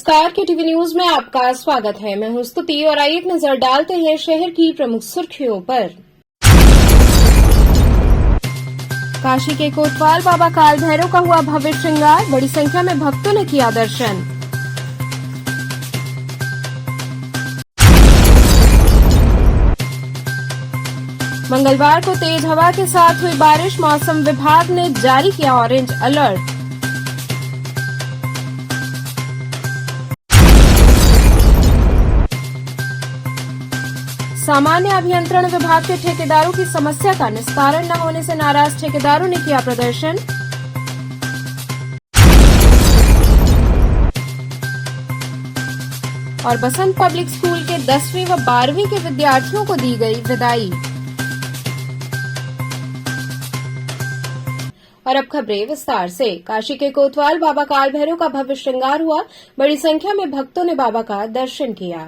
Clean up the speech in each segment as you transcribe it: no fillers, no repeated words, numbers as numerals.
नमस्कार, के TV news में आपका स्वागत है। मैं हूं स्तुति और आइए एक नजर डालते हैं शहर की प्रमुख सुर्खियों पर। काशी के कोतवाल बाबा काल भैरव का हुआ भव्य श्रृंगार, बड़ी संख्या में भक्तों ने किया दर्शन। मंगलवार को तेज हवा के साथ हुई बारिश, मौसम विभाग ने जारी किया ऑरेंज अलर्ट। सामान्य अभियंत्रण विभाग के ठेकेदारों की समस्या का निस्तारण न होने से नाराज ठेकेदारों ने किया प्रदर्शन। और बसंत पब्लिक स्कूल के 10वीं व 12वीं के विद्यार्थियों को दी गई विदाई। और अब खबरें विस्तार से। काशी के कोतवाल बाबा काल भैरव का भव्य श्रृंगार हुआ, बड़ी संख्या में भक्तों ने बाबा का दर्शन किया।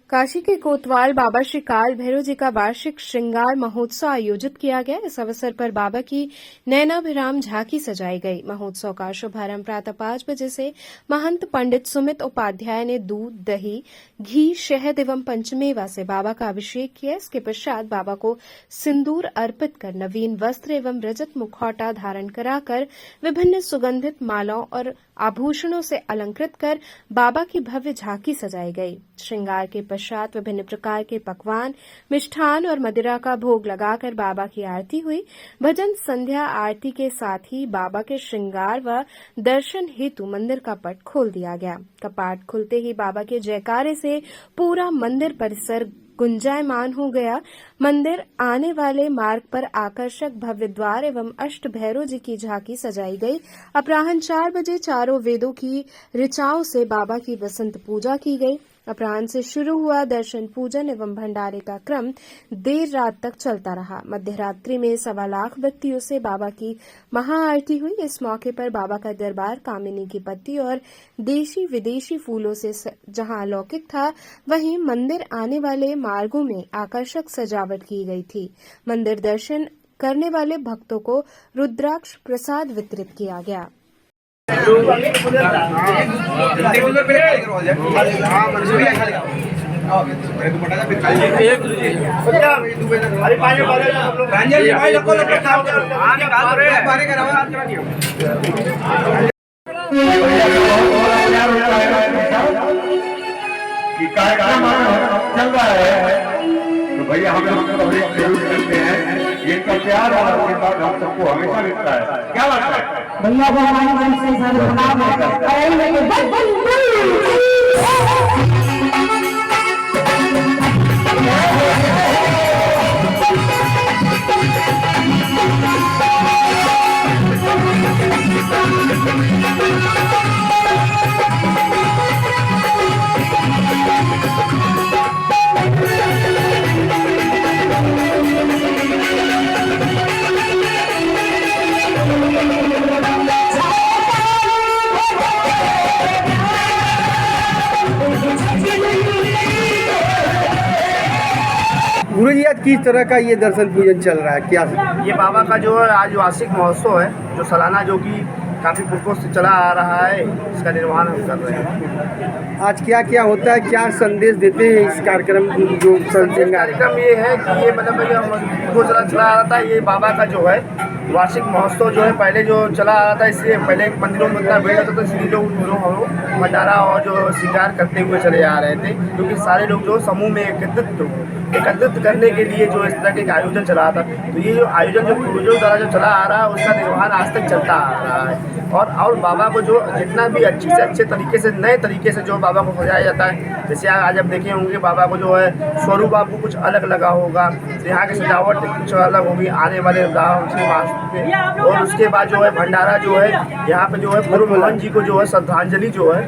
काशी के कोतवाल बाबा श्री काल भैरव जी का वार्षिक श्रृंगार महोत्सव आयोजित किया गया। इस अवसर पर बाबा की नैनाभिराम झांकी सजाई गई। महोत्सव का शुभारंभ प्रातः 5 बजे से महंत पंडित सुमित उपाध्याय ने दूध, दही, घी, शहद एवं पंचमेवा से बाबा का अभिषेक किया। इसके पश्चात बाबा को सिंदूर अर्पित कर नवीन वस्त्र एवं रजत मुखौटा धारण कराकर विभिन्न सुगंधित मालाओं और आभूषणों से अलंकृत कर बाबा की भव्य झांकी सजाई गई। श्रृंगार के पश्चात विभिन्न प्रकार के पकवान, मिष्ठान और मदिरा का भोग लगाकर बाबा की आरती हुई। भजन संध्या आरती के साथ ही बाबा के श्रृंगार व दर्शन हेतु मंदिर का पट खोल दिया गया। कपाट खुलते ही बाबा के जयकारे से पूरा मंदिर परिसर गुंजायमान हो गया। मंदिर आने वाले मार्ग पर आकर्षक भव्य द्वार एवं अष्ट भैरव जी की झांकी सजाई गई। अपराह्न 4 बजे चारों वेदों की ऋचाओं से बाबा की वसंत पूजा की गई। अपराह्न से शुरू हुआ दर्शन पूजन एवं भंडारे का क्रम देर रात तक चलता रहा। मध्यरात्रि में 1.25 लाख व्यक्तियों से बाबा की महाआरती हुई। इस मौके पर बाबा का दरबार कामिनी की पत्ती और देशी विदेशी फूलों से जहां अलौकिक था, वहीं मंदिर आने वाले मार्गों में आकर्षक सजावट की गई थी। मंदिर दर्शन करने वाले भक्तों को रुद्राक्ष प्रसाद वितरित किया गया। चल रहा है तो भैया हम लोग करते हैं, इनका प्यार और आशीर्वाद हम सबको हमेशा मिलता है। क्या लगता है भैया को हमारी मन से सारे प्रणाम गुरु जी, आज किस तरह का ये दर्शन पूजन चल रहा है? क्या ये बाबा का जो है आज वार्षिक महोत्सव है, जो सालाना, जो कि काफ़ी पूर्वों से चला आ रहा है, इसका निर्वहन हम कर रहे हैं। आज क्या क्या होता है, क्या संदेश देते हैं इस कार्यक्रम जो कार्यक्रम ये है कि ये मतलब वो चला आ रहा था, ये बाबा का जो है वार्षिक महोत्सव जो है पहले जो चला आ रहा था, इससे पहले मंदिरों में उतना भीड़ होता था, इसलिए लोग हम भंडारा और जो श्रृंगार करते हुए चले आ रहे थे, क्योंकि सारे लोग जो समूह में एकत्रित करने के लिए जो इस तरह के आयोजन चला था। तो ये जो आयोजन जो पूर्वजों द्वारा जो चला आ रहा है, उसका निर्वहन आज तक चलता आ रहा है। और बाबा को जो जितना भी अच्छे से अच्छे तरीके से, नए तरीके से जो बाबा को सजाया जाता है, जैसे आज आप देखे होंगे बाबा को जो है स्वरूप आपको कुछ अलग लगा होगा, यहाँ की सजावट कुछ अलग होगी आने वाले पे। और उसके बाद जो है भंडारा जो है यहाँ पे जो है पूर्व मोहन जी को जो है श्रद्धांजलि जो है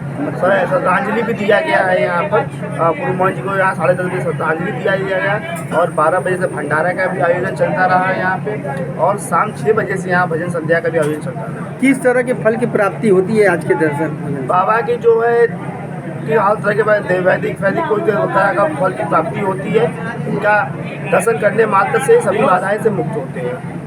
श्रद्धांजलि भी दिया गया है। यहाँ पर पूर्व मोहन जी को यहाँ 10:30 बजे श्रद्धांजलि दिया गया और 12 बजे से भंडारा का भी आयोजन चलता रहा है यहाँ पे, और शाम 6 बजे से यहाँ भजन संध्या का भी आयोजन चलता रहा। किस तरह के फल की प्राप्ति होती है आज के दर्शन? बाबा की जो है कि हर तरह के वैदिक कोई तरह का फल की प्राप्ति होती है। इनका दर्शन करने मात्र से सभी बाधाएं से मुक्त होते हैं।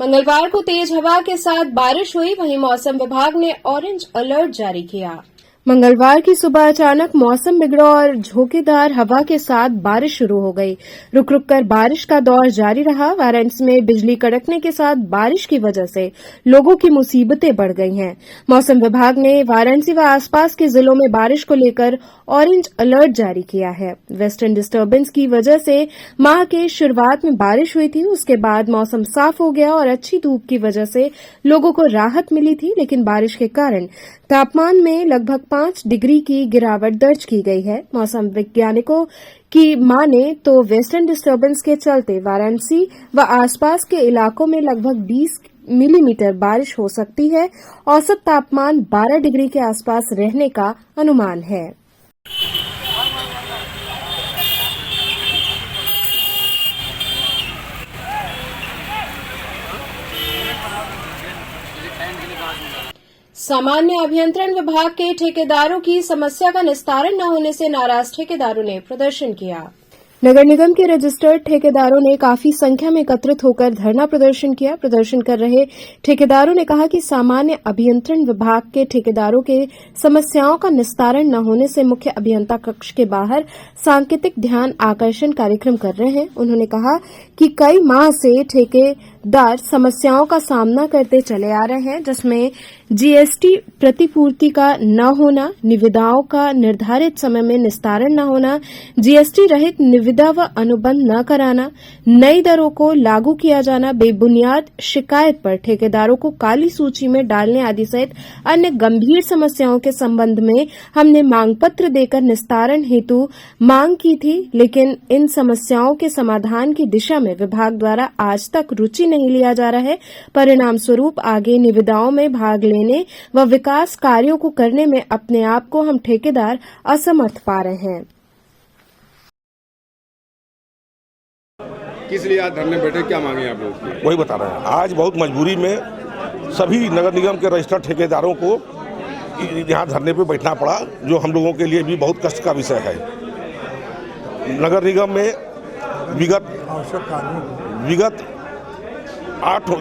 मंगलवार को तेज हवा के साथ बारिश हुई, वहीं मौसम विभाग ने ऑरेंज अलर्ट जारी किया। मंगलवार की सुबह अचानक मौसम बिगड़ा और झोंकेदार हवा के साथ बारिश शुरू हो गई। रुक रुक कर बारिश का दौर जारी रहा। वाराणसी में बिजली कड़कने के साथ बारिश की वजह से लोगों की मुसीबतें बढ़ गई हैं। मौसम विभाग ने वाराणसी व आसपास के जिलों में बारिश को लेकर ऑरेंज अलर्ट जारी किया है। वेस्टर्न डिस्टर्बेंस की वजह से माह के शुरुआत में बारिश हुई थी, उसके बाद मौसम साफ हो गया और अच्छी धूप की वजह से लोगों को राहत मिली थी, लेकिन बारिश के कारण तापमान में लगभग 5 डिग्री की गिरावट दर्ज की गई है। मौसम वैज्ञानिकों की माने तो वेस्टर्न डिस्टर्बेंस के चलते वाराणसी व आसपास के इलाकों में लगभग 20 मिलीमीटर बारिश हो सकती है। औसत तापमान 12 डिग्री के आसपास रहने का अनुमान है। सामान्य अभियंत्रण विभाग के ठेकेदारों की समस्या का निस्तारण न होने से नाराज ठेकेदारों ने प्रदर्शन किया। नगर निगम के रजिस्टर्ड ठेकेदारों ने काफी संख्या में एकत्रित होकर धरना प्रदर्शन किया। प्रदर्शन कर रहे ठेकेदारों ने कहा कि सामान्य अभियंत्रण विभाग के ठेकेदारों के समस्याओं का निस्तारण न होने से मुख्य अभियंता कक्ष के बाहर सांकेतिक ध्यान आकर्षण कार्यक्रम कर रहे हैं। उन्होंने कहा कि कई माह से ठेकेदार समस्याओं का सामना करते चले आ रहे हैं, जिसमें जीएसटी प्रतिपूर्ति का न होना, निविदाओं का निर्धारित समय में निस्तारण न होना, जीएसटी रहित निविदा व अनुबंध न कराना, नई दरों को लागू किया जाना, बेबुनियाद शिकायत पर ठेकेदारों को काली सूची में डालने आदि सहित अन्य गंभीर समस्याओं के संबंध में हमने मांग पत्र देकर निस्तारण हेतु मांग की थी, लेकिन इन समस्याओं के समाधान की दिशा में विभाग द्वारा आज तक रुचि नहीं लिया जा रहा है। परिणाम स्वरूप आगे निविदाओं में भाग लेने व विकास कार्यों को करने में अपने आप को हम ठेकेदार असमर्थ पा रहे हैं। किस लिए आज धरने बैठे, क्या मांगे आप लोग? वही बता रहे हैं। आज बहुत मजबूरी में सभी नगर निगम के रजिस्टर्ड ठेकेदारों को यहाँ धरने पे बैठना पड़ा, जो हम लोगों के लिए भी बहुत कष्ट का विषय है। नगर निगम में विगत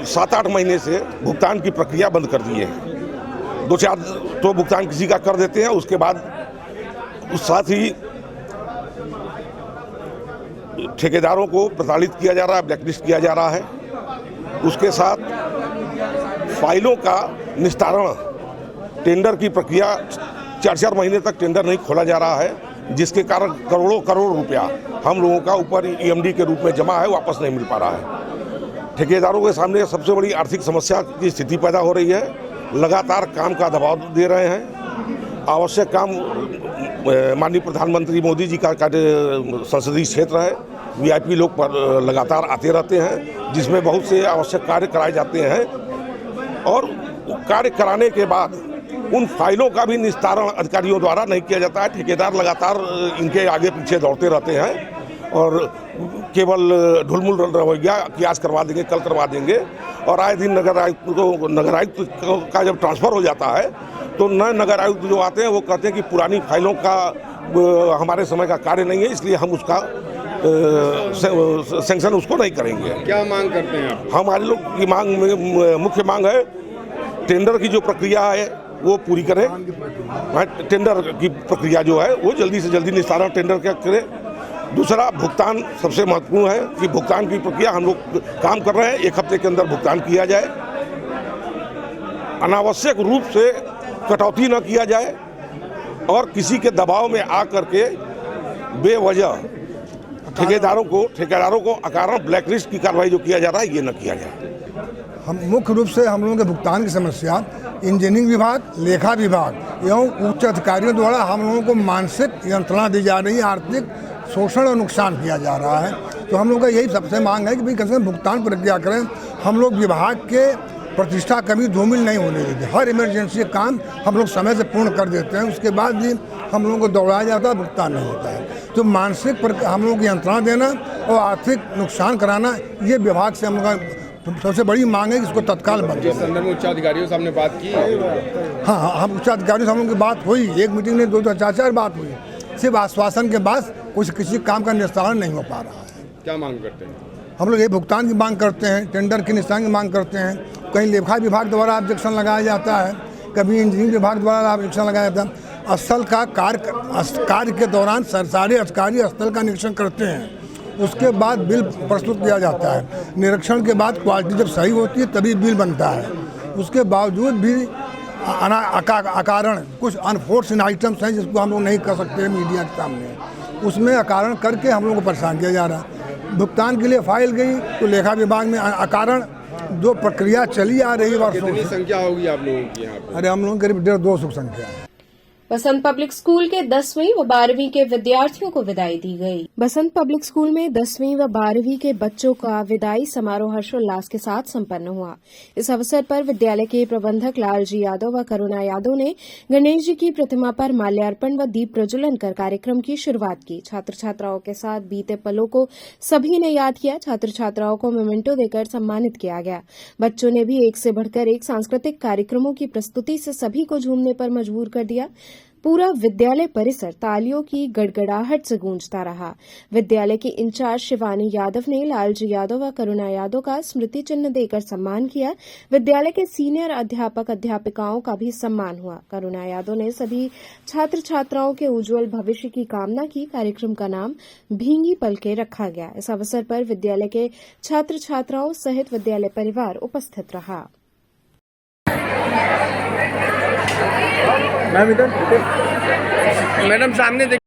7-8 महीने से भुगतान की प्रक्रिया बंद कर दी है। 2-4 तो भुगतान किसी का कर देते हैं, उसके बाद उस साथ ही ठेकेदारों को प्रताड़ित किया जा रहा है, ब्लैकलिस्ट किया जा रहा है। उसके साथ फाइलों का निस्तारण, टेंडर की प्रक्रिया 4-4 महीने तक टेंडर नहीं खोला जा रहा है, जिसके कारण करोड़ों रुपया हम लोगों का ऊपर ईएमडी के रूप में जमा है, वापस नहीं मिल पा रहा है। ठेकेदारों के सामने सबसे बड़ी आर्थिक समस्या की स्थिति पैदा हो रही है। लगातार काम का दबाव दे रहे हैं। आवश्यक काम माननीय प्रधानमंत्री मोदी जी का संसदीय क्षेत्र है, वीआईपी लोग पर लगातार आते रहते हैं, जिसमें बहुत से आवश्यक कार्य कराए जाते हैं और कार्य कराने के बाद उन फाइलों का भी निस्तारण अधिकारियों द्वारा नहीं किया जाता है। ठेकेदार लगातार इनके आगे पीछे दौड़ते रहते हैं और केवल ढुलमुल रवैया कि आज करवा देंगे, कल करवा देंगे। और आए दिन नगर आयुक्त का जब ट्रांसफ़र हो जाता है तो नए नगर आयुक्त जो आते हैं वो कहते हैं कि पुरानी फाइलों का हमारे समय का कार्य नहीं है, इसलिए हम उसका सैंक्शन उसको नहीं करेंगे। क्या मांग करते हैं आप? हमारे लोग की मुख्य मांग है टेंडर की जो प्रक्रिया है वो पूरी करें। टेंडर की प्रक्रिया जो है वो जल्दी से जल्दी निस्तारण टेंडर का करें। दूसरा, भुगतान सबसे महत्वपूर्ण है कि भुगतान की प्रक्रिया हम लोग काम कर रहे हैं, 1 हफ्ते के अंदर भुगतान किया जाए। अनावश्यक रूप से कटौती न किया जाए और किसी के दबाव में आकर के बेवजह ठेकेदारों को अकारण ब्लैकलिस्ट की कार्रवाई जो किया जा रहा है ये न किया जाए। हम मुख्य रूप से हम लोगों के भुगतान की समस्या इंजीनियरिंग विभाग, लेखा विभाग एवं उच्च अधिकारियों द्वारा हम लोगों को मानसिक यंत्रणा दी जा रही है, आर्थिक शोषण और नुकसान किया जा रहा है। तो हम लोग का यही सबसे मांग है कि भाई कैसे भुगतान प्रक्रिया करें। हम लोग विभाग के प्रतिष्ठा कभी धूमिल नहीं होने देते। हर इमरजेंसी काम हम लोग समय से पूर्ण कर देते हैं, उसके बाद भी हम लोगों को दौड़ाया जाता है, भुगतान नहीं होता है। तो मानसिक हम लोगों की यंत्रणा देना और आर्थिक नुकसान कराना, ये विभाग से हम लोग का सबसे बड़ी मांग है कि इसको तत्काल बंद करें। संदर्भ में उच्चाधिकारियों से हमने बात की। हाँ, हम उच्चाधिकारियों से हम लोगों की बात हुई, एक मीटिंग में 2-4 बात हुई। सिर्फ आश्वासन के बाद किसी काम का निस्तारण नहीं हो पा रहा है। क्या मांग करते हैं? हम लोग ये भुगतान की मांग करते हैं, टेंडर के निशान की मांग करते हैं। कहीं लेखा विभाग द्वारा ऑब्जेक्शन लगाया जाता है, कभी इंजीनियरिंग विभाग द्वारा ऑब्जेक्शन लगाया जाता है। स्थल का कार्य के दौरान सारे अधिकारी स्थल का निरीक्षण करते हैं, उसके बाद बिल प्रस्तुत किया जाता है। निरीक्षण के बाद क्वालिटी जब सही होती है तभी बिल बनता है। उसके बावजूद भी अकारण कुछ अनफोर्सड आइटम्स हैं जिसको हम लोग नहीं कर सकते मीडिया के सामने, उसमें अकारण करके हम लोग को परेशान किया जा रहा है। भुगतान के लिए फाइल गई तो लेखा विभाग में अकारण जो प्रक्रिया चली आ रही है वर्षों कितनी से। संख्या होगी आप लोगों की यहाँ पे? अरे हम लोग करीब 150 संख्या है। बसंत पब्लिक स्कूल के 10वीं व 12वीं के विद्यार्थियों को विदाई दी गई। बसंत पब्लिक स्कूल में 10वीं व 12वीं के बच्चों का विदाई समारोह हर्षोल्लास के साथ संपन्न हुआ। इस अवसर पर विद्यालय के प्रबंधक लालजी यादव व करुणा यादव ने गणेश जी की प्रतिमा पर माल्यार्पण व दीप प्रज्वलन कर कार्यक्रम की शुरुआत की। छात्र छात्राओं के साथ बीते पलों को सभी ने याद किया। छात्र छात्राओं को मोमेंटो देकर सम्मानित किया गया। बच्चों ने भी एक से बढ़कर एक सांस्कृतिक कार्यक्रमों की प्रस्तुति से सभी को झूमने पर मजबूर कर दिया। पूरा विद्यालय परिसर तालियों की गड़गड़ाहट से गूंजता रहा। विद्यालय की इंचार्ज शिवानी यादव ने लालजी यादव व करुणा यादव का स्मृति चिन्ह देकर सम्मान किया। विद्यालय के सीनियर अध्यापक अध्यापिकाओं का भी सम्मान हुआ। करुणा यादव ने सभी छात्र छात्राओं के उज्जवल भविष्य की कामना की। कार्यक्रम का नाम भींगी पलकें रखा गया। इस अवसर पर विद्यालय के छात्र छात्राओं सहित विद्यालय परिवार उपस्थित रहा। मैडम सामने देख।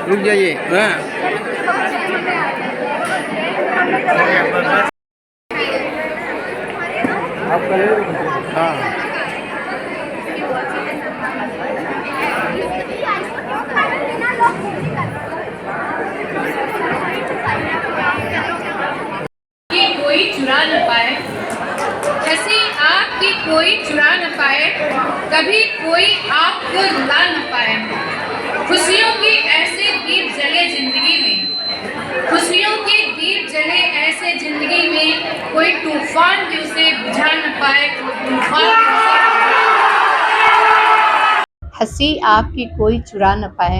रुक जाइए। कि कोई चुरा न पाए, जैसे आपकी कोई चुरा न पाए, कभी कोई आपको रुला न पाए। खुशियों की ऐसे दीप जले जिंदगी में, खुशियों कोई तूफान भी उसे बुझा न पाए, तूफान हंसी आपकी कोई चुरा न पाए,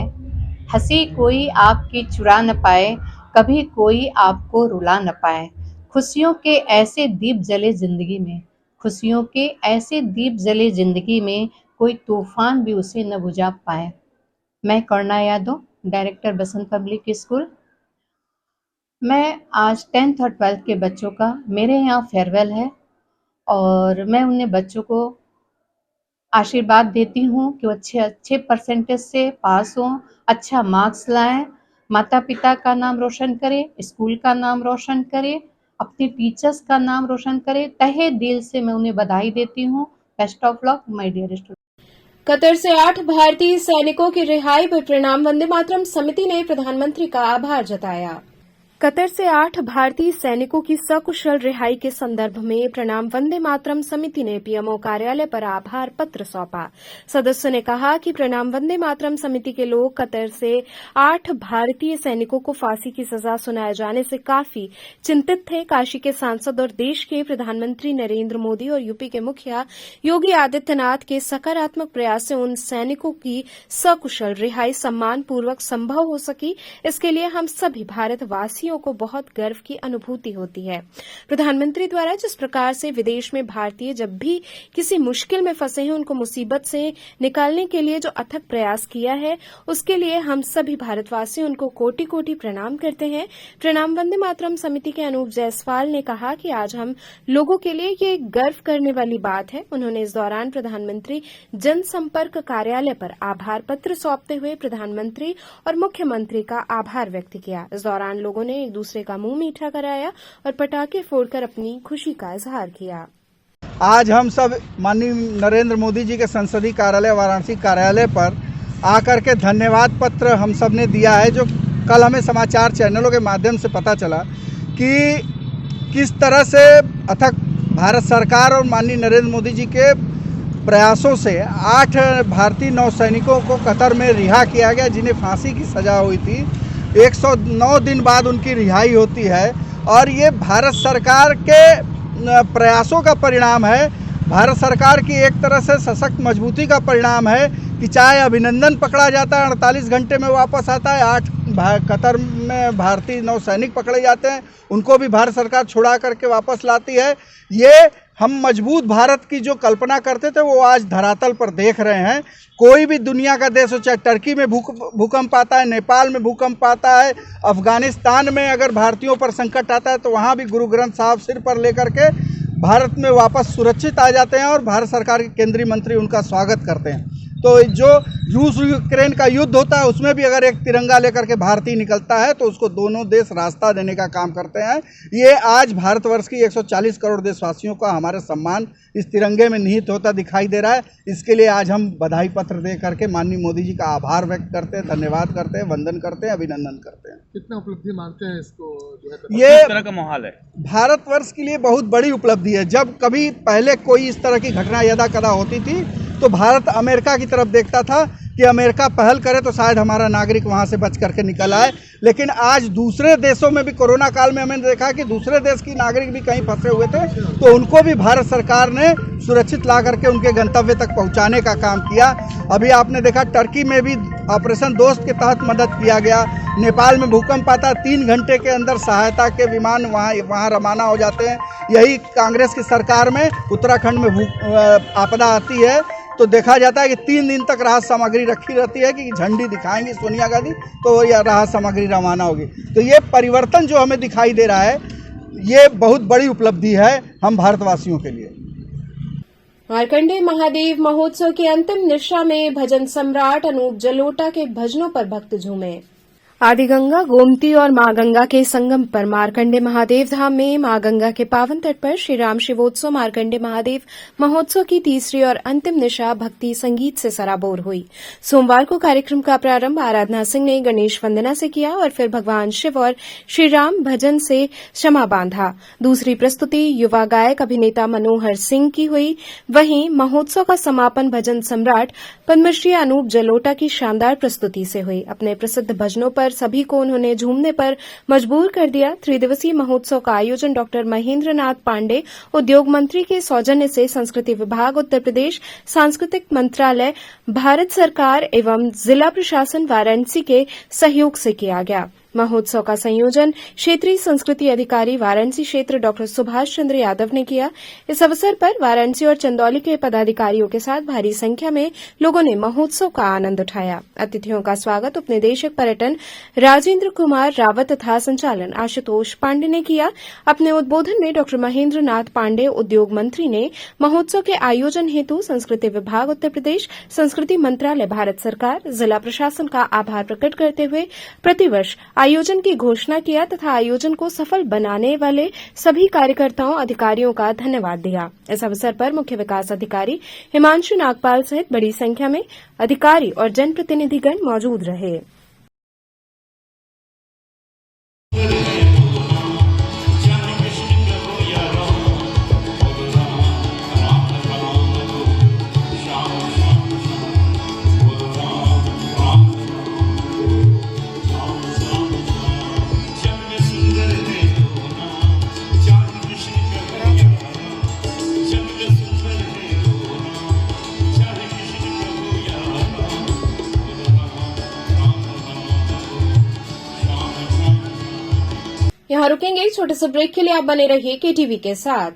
हंसी कोई आपकी चुरा न पाए, कभी कोई आपको रुला न पाए। खुशियों के ऐसे दीप जले जिंदगी में, खुशियों के ऐसे दीप जले जिंदगी में, कोई तूफान भी उसे न बुझा पाए। मैं करुणा यादव, डायरेक्टर बसंत पब्लिक स्कूल। मैं आज 10th और 12th के बच्चों का, मेरे यहाँ फेयरवेल है और मैं उन्हें बच्चों को आशीर्वाद देती हूँ कि वो अच्छे परसेंटेज से पास हों, अच्छा मार्क्स लाएं, माता पिता का नाम रोशन करें, स्कूल का नाम रोशन करें, अपने टीचर्स का नाम रोशन करें। तहे दिल से मैं उन्हें बधाई देती हूँ। Best of luck my dear student. Qatar से 8 भारतीय सैनिकों की रिहाई पर प्रणाम वंदे मातरम समिति ने प्रधानमंत्री का आभार जताया। कतर से 8 भारतीय सैनिकों की सकुशल रिहाई के संदर्भ में प्रणाम वंदे मातरम समिति ने पीएमओ कार्यालय पर आभार पत्र सौंपा। सदस्यों ने कहा कि प्रणाम वंदे मातरम समिति के लोग कतर से 8 भारतीय सैनिकों को फांसी की सजा सुनाए जाने से काफी चिंतित थे। काशी के सांसद और देश के प्रधानमंत्री नरेंद्र मोदी और यूपी के मुखिया योगी आदित्यनाथ के सकारात्मक प्रयास से उन सैनिकों की सकुशल रिहाई सम्मानपूर्वक संभव हो सकी। इसके लिए हम सभी भारतवासियों को बहुत गर्व की अनुभूति होती है। प्रधानमंत्री द्वारा जिस प्रकार से विदेश में भारतीय जब भी किसी मुश्किल में फंसे हैं उनको मुसीबत से निकालने के लिए जो अथक प्रयास किया है, उसके लिए हम सभी भारतवासी उनको कोटि कोटि प्रणाम करते हैं। प्रणाम वंदे मातरम समिति के अनूप जायसवाल ने कहा कि आज हम लोगों के लिए ये गर्व करने वाली बात है। उन्होंने इस दौरान प्रधानमंत्री जनसंपर्क कार्यालय पर आभार पत्र सौंपते हुए प्रधानमंत्री और मुख्यमंत्री का आभार व्यक्त किया। इस दौरान लोगों ने एक दूसरे का मुंह मीठा कराया और पटाखे फोड़कर अपनी खुशी का इजहार किया। आज हम सब माननीय नरेंद्र मोदी जी के संसदीय कार्यालय वाराणसी कार्यालय पर आकर के धन्यवाद पत्र हम सब ने दिया है, जो कल हमें समाचार चैनलों के माध्यम से पता चला कि किस तरह से अथक भारत सरकार और माननीय नरेंद्र मोदी जी के प्रयासों से 8 भारतीय नौसैनिकों को कतर में रिहा किया गया, जिन्हें फांसी की सजा हुई थी। 109 दिन बाद उनकी रिहाई होती है और ये भारत सरकार के प्रयासों का परिणाम है। भारत सरकार की एक तरह से सशक्त मजबूती का परिणाम है कि चाहे अभिनंदन पकड़ा जाता है 48 घंटे में वापस आता है, 8 कतर में भारतीय नौसैनिक पकड़े जाते हैं, उनको भी भारत सरकार छुड़ा करके वापस लाती है। ये हम मजबूत भारत की जो कल्पना करते थे वो आज धरातल पर देख रहे हैं। कोई भी दुनिया का देश हो, चाहे टर्की में भूकंप आता है, नेपाल में भूकंप आता है, अफगानिस्तान में अगर भारतीयों पर संकट आता है तो वहाँ भी गुरु ग्रंथ साहब सिर पर लेकर के भारत में वापस सुरक्षित आ जाते हैं और भारत सरकार के केंद्रीय मंत्री उनका स्वागत करते हैं। तो जो रूस यूक्रेन का युद्ध होता है उसमें भी अगर एक तिरंगा लेकर के भारतीय निकलता है तो उसको दोनों देश रास्ता देने का काम करते हैं। ये आज भारतवर्ष की 140 करोड़ देशवासियों का हमारे सम्मान इस तिरंगे में निहित होता दिखाई दे रहा है। इसके लिए आज हम बधाई पत्र दे करके माननीय मोदी जी का आभार व्यक्त करते हैं, धन्यवाद करते हैं, वंदन करते हैं, अभिनंदन करते हैं। कितना उपलब्धि मानते हैं इसको जो है? ये किस तरह का माहौल है? भारतवर्ष के लिए बहुत बड़ी उपलब्धि है। जब कभी पहले कोई इस तरह की घटना यदा कदा होती थी तो भारत अमेरिका की तरफ देखता था कि अमेरिका पहल करे तो शायद हमारा नागरिक वहां से बच करके निकल आए। लेकिन आज दूसरे देशों में भी कोरोना काल में हमें देखा कि दूसरे देश की नागरिक भी कहीं फंसे हुए थे तो उनको भी भारत सरकार ने सुरक्षित ला करके उनके गंतव्य तक पहुंचाने का काम किया। अभी आपने देखा टर्की में भी ऑपरेशन दोस्त के तहत मदद किया गया। नेपाल में भूकंप आता 3 घंटे के अंदर सहायता के विमान वहाँ रवाना हो जाते हैं। यही कांग्रेस की सरकार में उत्तराखंड में आपदा आती है तो देखा जाता है कि 3 दिन तक राहत सामग्री रखी रहती है कि झंडी दिखाएंगी सोनिया गांधी तो यह राहत सामग्री रवाना होगी। तो ये परिवर्तन जो हमें दिखाई दे रहा है ये बहुत बड़ी उपलब्धि है हम भारतवासियों के लिए। मार्कंडेय महादेव महोत्सव की अंतिम निशा में भजन सम्राट अनूप जलोटा के भजनों पर भक्त झूमे। आदि गंगा, गोमती और मां गंगा के संगम पर मार्कंडेय महादेव धाम में मां गंगा के पावन तट पर श्री राम शिवोत्सव मार्कंडेय महादेव महोत्सव की तीसरी और अंतिम निशा भक्ति संगीत से सराबोर हुई। सोमवार को कार्यक्रम का प्रारंभ आराधना सिंह ने गणेश वंदना से किया और फिर भगवान शिव और श्री राम भजन से क्षमा बांधा। दूसरी प्रस्तुति युवा गायक अभिनेता मनोहर सिंह की हुई। वहीं महोत्सव का समापन भजन सम्राट पद्मश्री अनूप जलोटा की शानदार प्रस्तुति से हुई। अपने प्रसिद्ध भजनों पर सभी को उन्होंने झूमने पर मजबूर कर दिया। 3 दिवसीय महोत्सव का आयोजन डॉक्टर महेंद्र नाथ पांडे, उद्योग मंत्री के सौजन्य से संस्कृति विभाग, उत्तर प्रदेश सांस्कृतिक मंत्रालय, भारत सरकार एवं जिला प्रशासन वाराणसी के सहयोग से किया गया। महोत्सव का संयोजन क्षेत्रीय संस्कृति अधिकारी वाराणसी क्षेत्र डॉक्टर सुभाष चंद्र यादव ने किया। इस अवसर पर वाराणसी और चंदौली के पदाधिकारियों के साथ भारी संख्या में लोगों ने महोत्सव का आनंद उठाया। अतिथियों का स्वागत उपनिदेशक पर्यटन राजेंद्र कुमार रावत तथा संचालन आशुतोष पांडे ने किया। अपने उद्बोधन में डॉक्टर महेंद्र नाथ पांडे, उद्योग मंत्री, ने महोत्सव के आयोजन हेतु संस्कृति विभाग, उत्तर प्रदेश संस्कृति मंत्रालय, भारत सरकार, जिला प्रशासन का आभार प्रकट करते हुए प्रतिवर्ष आयोजन की घोषणा किया तथा आयोजन को सफल बनाने वाले सभी कार्यकर्ताओं, अधिकारियों का धन्यवाद दिया। इस अवसर पर मुख्य विकास अधिकारी हिमांशु नागपाल सहित बड़ी संख्या में अधिकारी और जनप्रतिनिधिगण मौजूद रहे। यहाँ रुकेंगे छोटे से ब्रेक के लिए। आप बने रहिए केटीवी के साथ।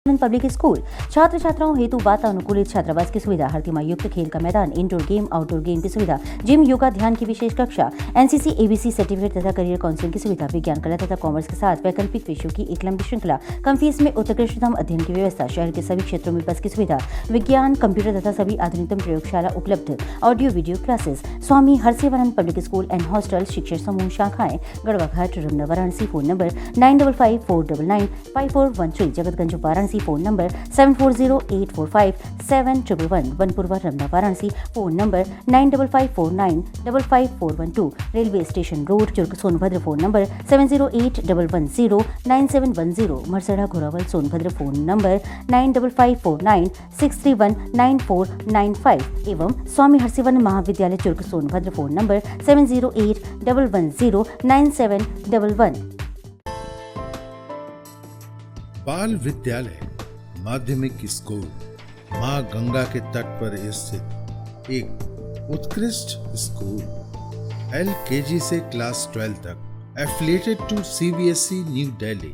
पब्लिक स्कूल छात्र छात्राओं हेतु वातानुकूलित छात्रावास की सुविधा, हर तिमाही युक्त खेल का मैदान, इंडोर गेम, आउटडोर गेम की सुविधा, जिम, योगा, ध्यान की विशेष कक्षा, एनसीसी, एबीसी सर्टिफिकेट तथा करियर काउंसलिंग की सुविधा, विज्ञान, कला तथा कॉमर्स के साथ वैकल्पिक विषयों की एक लंबी श्रृंखला, कम फीस में उत्कृष्टतम अध्ययन की व्यवस्था, शहर के सभी क्षेत्रों में बस की सुविधा, विज्ञान, कंप्यूटर तथा सभी आधुनिकतम प्रयोगशाला उपलब्ध, audio video classes, Swami Harsevanand public school and hostel, शिक्षण समूह शाखाएं Garhwa Ghat, Ramna, Varanasi. Phone number 9554995413, Jagatganj Varanasi. Phone number 7408457111, Vanpurwa, Ramna, Varanasi. Phone number 9554955412, railway station road, Churk, Sonbhadra. Phone number 7081109710, Marsara, Ghorawal, Sonbhadra. Phone number 955496319495 एवं स्वामी हरसेवानंद महाविद्यालय, चुर्क, सोनभद्र। Phone number 7081109711। बाल विद्यालय माध्यमिक स्कूल मां गंगा के तट पर स्थित एक उत्कृष्ट स्कूल, LKG से क्लास 12 तक, affiliated to CBSE new Delhi,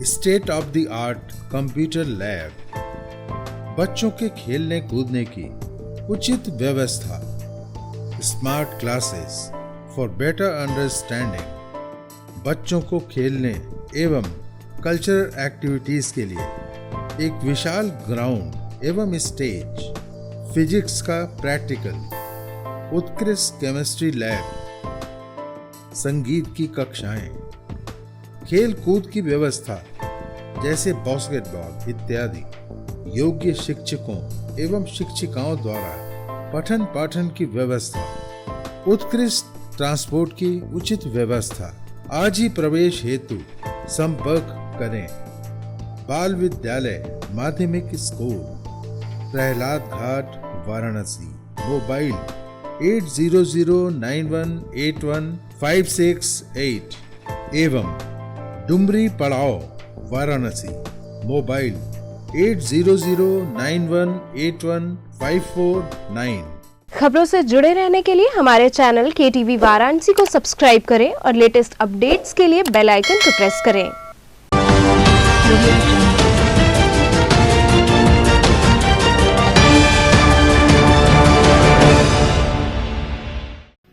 state of the art computer lab, बच्चों के खेलने कूदने की उचित व्यवस्था, smart classes for better understanding, बच्चों को खेलने एवं कल्चरल एक्टिविटीज के लिए एक विशाल ग्राउंड एवं स्टेज, फिजिक्स का प्रैक्टिकल, उत्कृष्ट केमिस्ट्री लैब, संगीत की कक्षाएं, खेल कूद की व्यवस्था जैसे बास्केटबॉल इत्यादि, योग्य शिक्षकों एवं शिक्षिकाओं द्वारा पठन पाठन की व्यवस्था, उत्कृष्ट ट्रांसपोर्ट की उचित व्यवस्था। आज ही प्रवेश हेतु संपर्क करें बाल विद्यालय माध्यमिक स्कूल, प्रहलाद घाट, वाराणसी। मोबाइल 8009181568 एवं डुमरी पड़ाव, वाराणसी। मोबाइल 8009181549। खबरों से जुड़े रहने के लिए हमारे चैनल KTV वाराणसी को सब्सक्राइब करें और लेटेस्ट अपडेट्स के लिए बेल आइकन को प्रेस करें।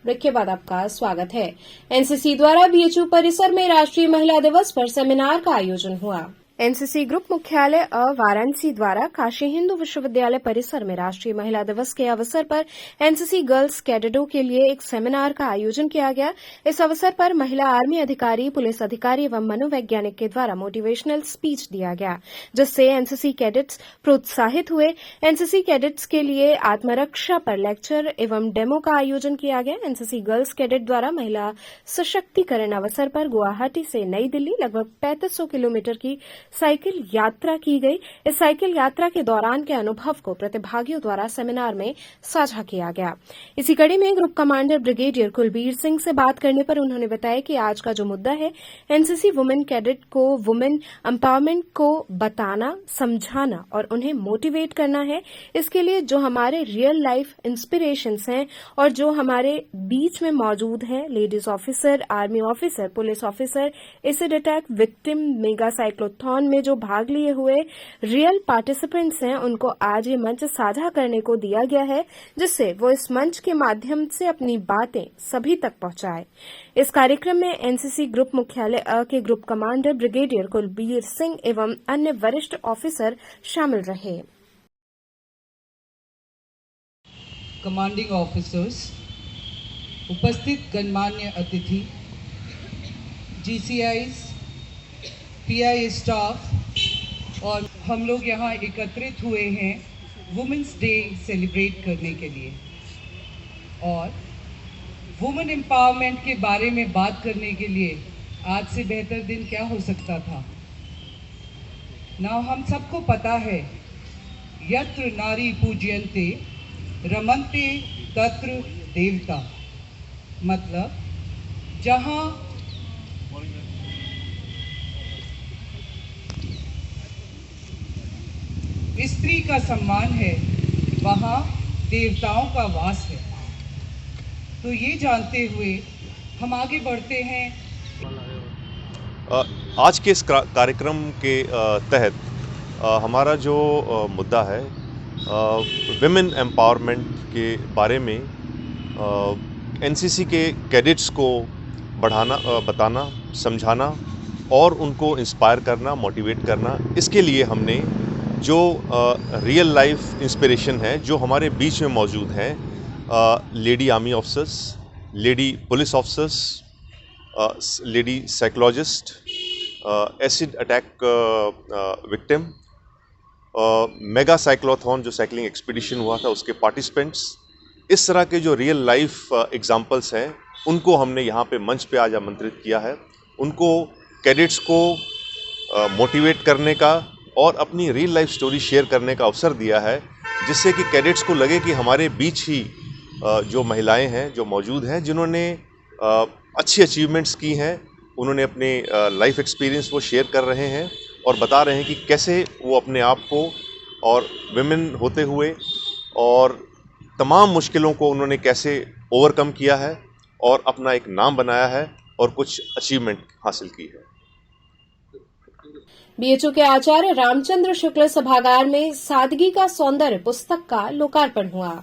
ब्रेक के बाद आपका स्वागत है। एनसीसी द्वारा BHU परिसर में राष्ट्रीय महिला दिवस पर सेमिनार का आयोजन हुआ। एनसीसी ग्रुप मुख्यालय वाराणसी द्वारा काशी हिंदू विश्वविद्यालय परिसर में राष्ट्रीय महिला दिवस के अवसर पर एनसीसी गर्ल्स कैडेटों के लिए एक सेमिनार का आयोजन किया गया। इस अवसर पर महिला आर्मी अधिकारी, पुलिस अधिकारी एवं मनोवैज्ञानिक के द्वारा मोटिवेशनल स्पीच दिया गया, जिससे एनसीसी कैडेट्स प्रोत्साहित हुए। एनसीसी कैडेट्स के लिए आत्मरक्षा पर लेक्चर एवं डेमो का आयोजन किया गया। एनसीसी गर्ल्स कैडेट द्वारा महिला सशक्तिकरण अवसर पर गुवाहाटी से नई दिल्ली लगभग 3500 किलोमीटर की साइकिल यात्रा की गई। इस साइकिल यात्रा के दौरान के अनुभव को प्रतिभागियों द्वारा सेमिनार में साझा किया गया। इसी कड़ी में group commander brigadier Kulbir Singh से बात करने पर उन्होंने बताया कि आज का जो मुद्दा है, एनसीसी वुमेन कैडेट को वुमेन एम्पावरमेंट को बताना, समझाना और उन्हें मोटिवेट करना है। इसके लिए जो हमारे रियल लाइफ इंस्पिरेशंस हैं और जो हमारे बीच में मौजूद हैं, ladies officer, army officer, police officer, acid attack victim, mega cyclothon में जो भाग लिए हुए रियल पार्टिसिपेंट्स हैं, उनको आज ये मंच साझा करने को दिया गया है, जिससे वो इस मंच के माध्यम से अपनी बातें सभी तक पहुंचाए। इस कार्यक्रम में एनसीसी ग्रुप मुख्यालय के group commander brigadier Kulbir Singh एवं अन्य वरिष्ठ ऑफिसर शामिल रहे। कमांडिंग ऑफिसर्स, उपस्थित गणमान्य अतिथि, GCIs, PI स्टाफ और हम लोग यहाँ एकत्रित हुए हैं वुमेन्स डे सेलिब्रेट करने के लिए और वुमेन एम्पावरमेंट के बारे में बात करने के लिए आज से बेहतर दिन क्या हो सकता था। हम सबको पता है, यत्र नारी पूज्यन्ते रमन्ते तत्र देवता, मतलब जहाँ स्त्री का सम्मान है, वहाँ देवताओं का वास है। तो ये जानते हुए हम आगे बढ़ते हैं। आज के इस कार्यक्रम के तहत हमारा जो मुद्दा है, विमेन एम्पावरमेंट के बारे में एनसीसी के कैडेट्स को बढ़ाना, बताना, समझाना और उनको इंस्पायर करना, मोटिवेट करना। इसके लिए हमने जो रियल लाइफ इंस्पिरेशन है जो हमारे बीच में मौजूद हैं, lady army officers, lady police officers, lady psychologist, acid attack victim, mega cyclothon जो साइकिलिंग एक्सपीडिशन हुआ था उसके पार्टिसिपेंट्स, इस तरह के जो रियल लाइफ एग्जांपल्स हैं उनको हमने यहाँ पे मंच पे आज आमंत्रित किया है। उनको कैडेट्स को मोटिवेट करने का और अपनी रियल लाइफ स्टोरी शेयर करने का अवसर दिया है, जिससे कि कैडेट्स को लगे कि हमारे बीच ही जो महिलाएं हैं जो मौजूद हैं, जिन्होंने अच्छी अचीवमेंट्स की हैं, उन्होंने अपने लाइफ एक्सपीरियंस वो शेयर कर रहे हैं और बता रहे हैं कि कैसे वो अपने आप को और विमेन होते हुए और तमाम मुश्किलों को उन्होंने कैसे ओवरकम किया है और अपना एक नाम बनाया है और कुछ अचीवमेंट हासिल की है। BHU के आचार्य रामचंद्र शुक्ल सभागार में सादगी का सौंदर्य पुस्तक का लोकार्पण हुआ।